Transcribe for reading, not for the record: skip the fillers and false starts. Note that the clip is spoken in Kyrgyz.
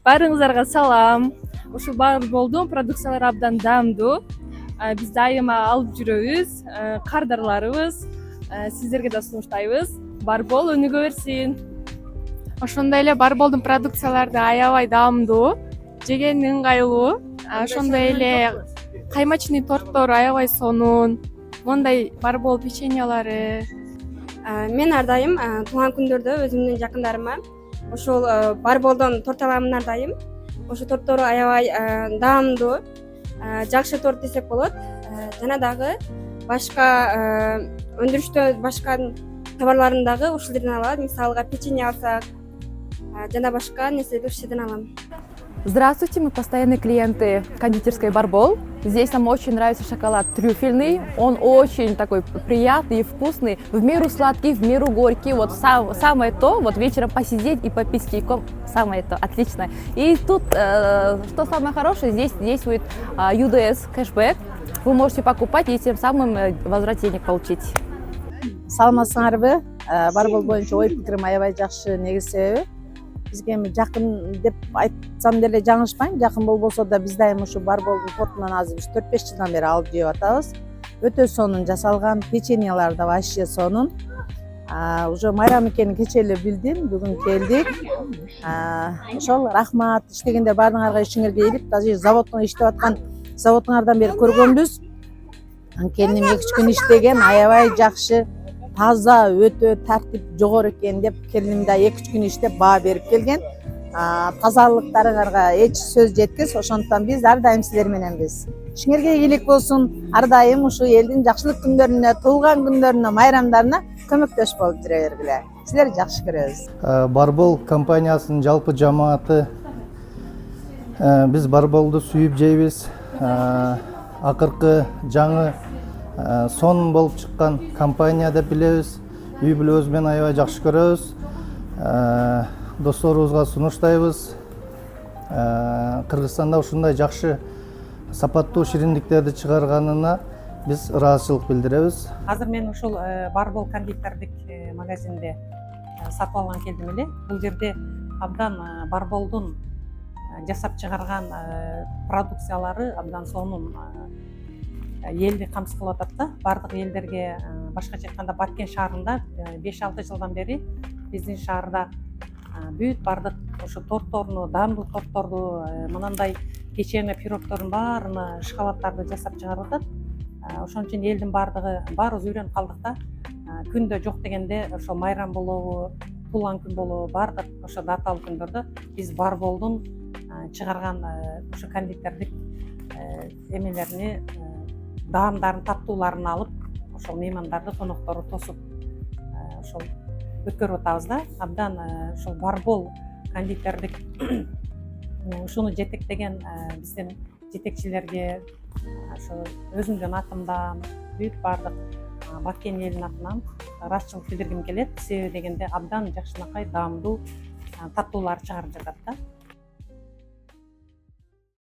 Баарыңыздарга салам. Ушул Барболдун продукциялары абдан даамдуу. Биз дайыма алып жүрөбүз. Кардарларыбыз сиздерге да сунуштайбыз. Барбол өнүгө берсин. Ошондой эле Барболдун продукциялары да аябай даамдуу, жегени ыңгайлуу. Ошондой эле каймачный торттор аябай сонун. Мондай Барбол печеньялары. Мен ар дайым туулган күндөрдө өзүмдүн жакындарыма ошол Барболдон торт аламын ар дайым. Ошол торттору аябай даамдуу, жакшы торт десек болот. Жана дагы башка өндүрүштө башка товарларын дагы ушулерден алат. Мисалга печенье алсак, жана башка нерселерди ушул алам. Здравствуйте, мы постоянные клиенты кондитерской Барбол. Здесь нам очень нравится шоколад трюфельный. Он очень такой приятный и вкусный, в меру сладкий, в меру горький. Вот самое то, вот вечером посидеть и попить с чайком, самое то, отлично. И тут, что самое хорошее, здесь действует UDS кэшбэк. Вы можете покупать и тем самым возврат денег получить. Саламатсыңарбы? Барбол боюнча ой пикирим аябай жакшы. Неге себеби? Бизге эми жакын деп айтсам деле жаңылышпайм. Жакын болбосо да биз дайым ушу Барболдун тортунан азыр 4-5 жылдан бери алып жеп атабыз. Өтө сонун жасалган, печеньялар да вообще сонун. Уже майрам экенин кечээ эле билдим, бүгүн келдик. Ошол рахмат, иштегендер баардыгыңарга ишиңерге ийгилик. Даже заводдон иштеп аткан заводуңардан бери көргөнбүз. Келиним 2-3 күн иштеген, аябай жакшы. Таза, өтө тартип жогору экен деп келиним да 2-3 күн иштеп баа берип келген. Тазалыктарыңарга эч сөз жеткис. Ошондуктан биз ар дайым силер мененбиз. Ишиңерге ийгилик болсун. Ар дайым ушу элдин жакшылык күндөрүнө, туулган күндөрүнө, майрамдарына көмөктөш болуп жүрө бергиле. Силерди жакшы көрөбүз. Барбол компаниясынын жалпы жамааты биз Барболду сүйүп жейбиз. Акыркы жаңы сонун болуп чыккан компания деп билебиз. Үй бүлөбүз менен аябай жакшы көрөбүз. Досторубузга сунуштайбыз. Кыргызстанда ушундай жакшы сапаттуу шириндиктерди чыгарганына биз ыраазычылык билдиребиз. Азыр мен ушул Барбол кондитердик магазинде сатып алган келдим эле. Бул жерде абдан Барболдун жасап чыгарган продукциялары абдан сонун. Элди камсыз кылып атат да. Бардык элдерге, башкача айтканда Баткен шаарында 5-6 жылдан бери биздин шаарда бүт бардык ошо тортторду, даамдуу тортторду, мынандай печенье, пирогдордун баарына шоколаддарды жасап чыгарып атат. Ошон үчүн элдин баарыбыз үйрөнүп калдык да. Күндө жок дегенде ошо майрам болобу, туулган күн болобу, бардык ошо даталык күндөрдө биз Барболдун чыгарган ошо кондитердик эмелерини, даамдарын, таттууларын алып, ошол меймандарды, конокторду тосуп, ошол өткөрүп атабыз да. Абдан ошол Барбол кондитердик ушуну жетектеген биздин жетекчилерге, ошо өзүмдүн атымдан, бүт бардык Баткен элинин атынан ыраазычылык билдиргим келет. Себеби дегенде абдан жакшынакай даамдуу таттуулар чыгарып жатат да.